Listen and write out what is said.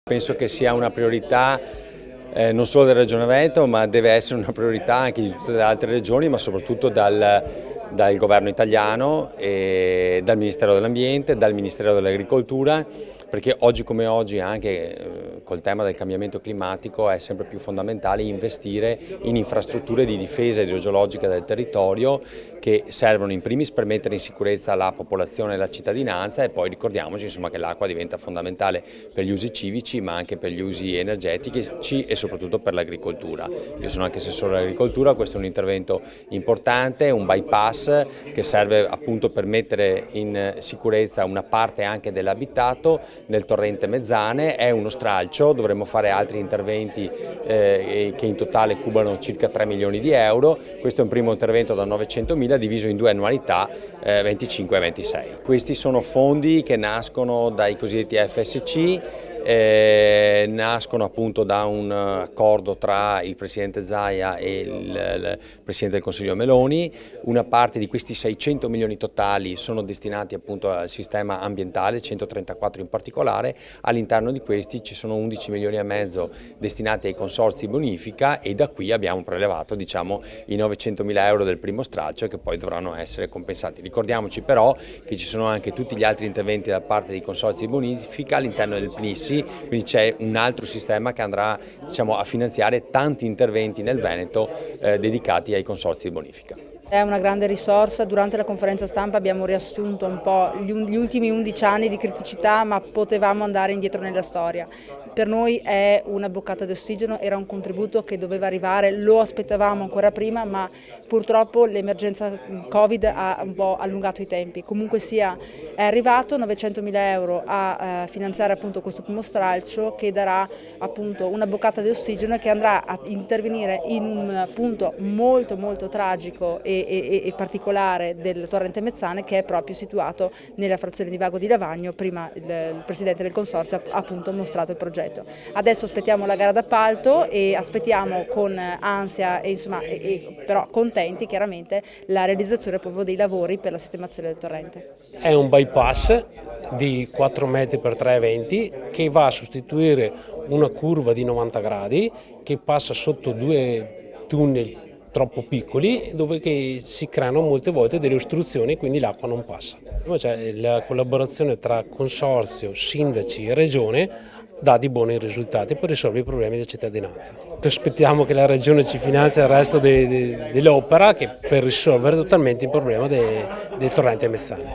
Penso che sia una priorità non solo della Regione Veneto, ma deve essere una priorità anche di tutte le altre regioni, ma soprattutto dal governo italiano, e dal Ministero dell'Ambiente, dal Ministero dell'Agricoltura, perché oggi come oggi anche col tema del cambiamento climatico è sempre più fondamentale investire in infrastrutture di difesa idrogeologica del territorio che servono in primis per mettere in sicurezza la popolazione e la cittadinanza, e poi ricordiamoci insomma che l'acqua diventa fondamentale per gli usi civici ma anche per gli usi energetici e soprattutto per l'agricoltura. Io sono anche assessore all'agricoltura, questo è un intervento importante, un bypass che serve appunto per mettere in sicurezza una parte anche dell'abitato nel torrente Mezzane. È uno stralcio, dovremmo fare altri interventi che in totale cubano circa 3 milioni di euro. Questo è un primo intervento da 900.000 diviso in due annualità 25 e 26. Questi sono fondi che nascono dai cosiddetti FSC, nascono appunto da un accordo tra il Presidente Zaia e il Presidente del Consiglio Meloni. Una parte di questi 600 milioni totali sono destinati appunto al sistema ambientale, 134 in particolare. All'interno di questi ci sono 11 milioni e mezzo destinati ai consorzi bonifica, e da qui abbiamo prelevato i 900.000 euro del primo stralcio che poi dovranno essere compensati. Ricordiamoci però che ci sono anche tutti gli altri interventi da parte dei consorzi bonifica all'interno del PNISSI, quindi c'è un altro sistema che andrà a finanziare tanti interventi nel Veneto dedicati ai consorzi di bonifica. È una grande risorsa. Durante la conferenza stampa abbiamo riassunto un po' gli ultimi 11 anni di criticità, ma potevamo andare indietro nella storia. Per noi è una boccata di ossigeno, era un contributo che doveva arrivare, lo aspettavamo ancora prima, ma purtroppo l'emergenza Covid ha un po' allungato i tempi. Comunque sia, è arrivato 900.000 euro a finanziare appunto questo primo stralcio, che darà appunto una boccata di ossigeno e che andrà a intervenire in un punto molto tragico e particolare del torrente Mezzane, che è proprio situato nella frazione di Vago di Lavagno. Prima il Presidente del Consorzio ha appunto mostrato il progetto. Adesso aspettiamo la gara d'appalto e aspettiamo con ansia però contenti chiaramente la realizzazione proprio dei lavori per la sistemazione del torrente. È un bypass di 4 metri per 3,20 che va a sostituire una curva di 90 gradi che passa sotto due tunnel troppo piccoli, dove si creano molte volte delle ostruzioni e quindi l'acqua non passa. Cioè, la collaborazione tra consorzio, sindaci e regione dà di buoni risultati per risolvere i problemi della cittadinanza. Aspettiamo che la regione ci finanzi il resto dell'opera per risolvere totalmente il problema del torrente Mezzane.